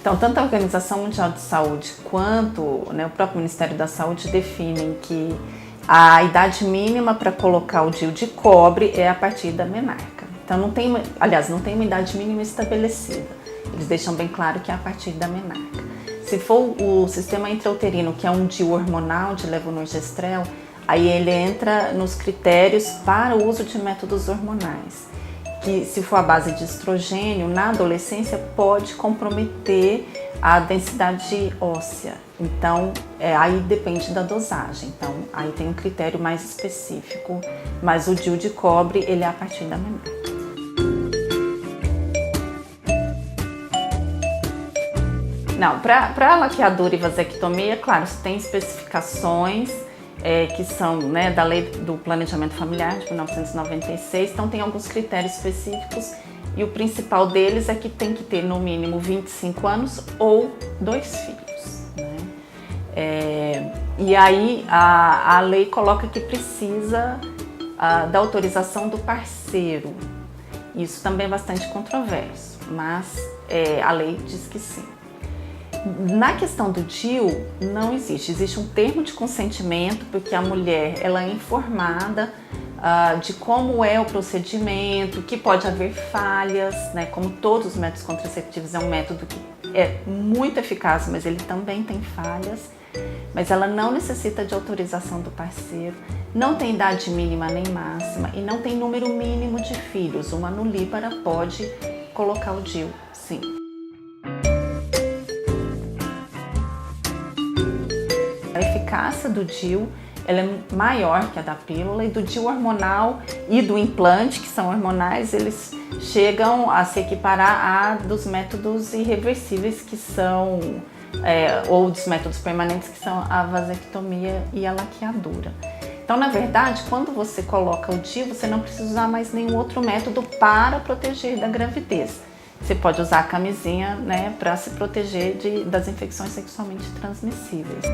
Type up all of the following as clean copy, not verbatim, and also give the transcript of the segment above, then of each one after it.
Então, tanto a Organização Mundial de Saúde quanto, né, o próprio Ministério da Saúde definem que a idade mínima para colocar o DIU de cobre é a partir da menarca. Então, não tem uma idade mínima estabelecida. Eles deixam bem claro que é a partir da menarca. Se for o sistema intrauterino, que é um DIU hormonal de levonorgestrel, aí ele entra nos critérios para o uso de métodos hormonais. Que se for a base de estrogênio, na adolescência pode comprometer a densidade óssea. Então, aí depende da dosagem. Então, aí tem um critério mais específico, mas o DIU de cobre, ele é a partir da menarca. Não, para laqueadura e vasectomia, claro, tem especificações que são, né, da Lei do Planejamento Familiar de 1996, então tem alguns critérios específicos e o principal deles é que tem que ter no mínimo 25 anos ou 2 filhos. Né? E aí a lei coloca que precisa da autorização do parceiro. Isso também é bastante controverso, mas a lei diz que sim. Na questão do DIU, não existe um termo de consentimento, porque a mulher ela é informada de como é o procedimento, que pode haver falhas, né? Como todos os métodos contraceptivos, é um método que é muito eficaz, mas ele também tem falhas, mas ela não necessita de autorização do parceiro, não tem idade mínima nem máxima e não tem número mínimo de filhos. Uma nulípara pode colocar o DIU, sim. A eficácia do DIU ela é maior que a da pílula, e do DIU hormonal e do implante, que são hormonais, eles chegam a se equiparar a dos métodos irreversíveis, que são, ou dos métodos permanentes, que são a vasectomia e a laqueadura. Então, na verdade, quando você coloca o DIU, você não precisa usar mais nenhum outro método para proteger da gravidez. Você pode usar a camisinha, né, para se proteger das infecções sexualmente transmissíveis.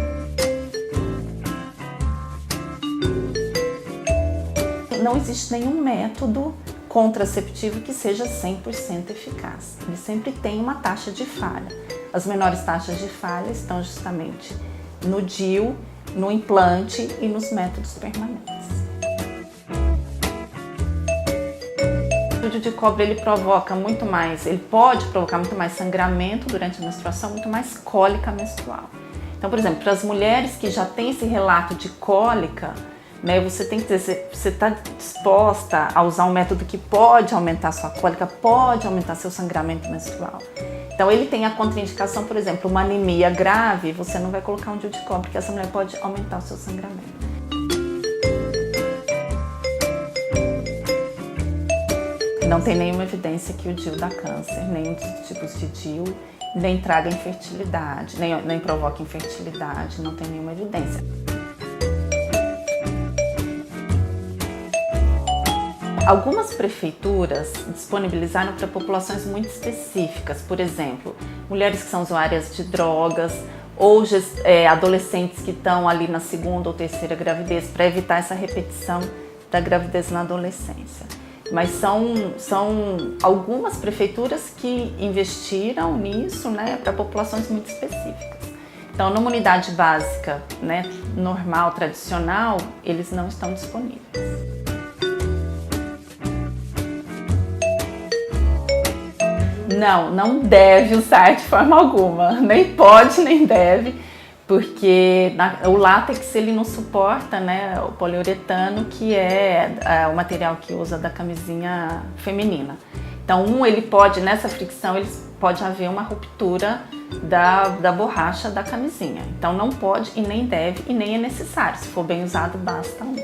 Não existe nenhum método contraceptivo que seja 100% eficaz. Ele sempre tem uma taxa de falha. As menores taxas de falha estão justamente no DIU, no implante e nos métodos permanentes. O DIU de cobre ele pode provocar muito mais sangramento durante a menstruação, muito mais cólica menstrual. Então, por exemplo, para as mulheres que já têm esse relato de cólica, né, você tem que dizer, você está disposta a usar um método que pode aumentar sua cólica, pode aumentar seu sangramento menstrual. Então ele tem a contraindicação, por exemplo, uma anemia grave, você não vai colocar um DIU de cobre, porque essa mulher pode aumentar o seu sangramento. Não tem nenhuma evidência que o DIU dá câncer, nenhum dos tipos de DIU, nem traga infertilidade, nem provoca infertilidade, não tem nenhuma evidência. Algumas prefeituras disponibilizaram para populações muito específicas, por exemplo, mulheres que são usuárias de drogas ou adolescentes que estão ali na segunda ou terceira gravidez, para evitar essa repetição da gravidez na adolescência. Mas são algumas prefeituras que investiram nisso, né, para populações muito específicas. Então, numa unidade básica, né, normal, tradicional, eles não estão disponíveis. Não deve usar de forma alguma, nem pode nem deve, porque o látex ele não suporta, né, o poliuretano, que é o material que usa da camisinha feminina. Então ele pode, nessa fricção, pode haver uma ruptura da borracha da camisinha. Então não pode e nem deve e nem é necessário, se for bem usado basta um.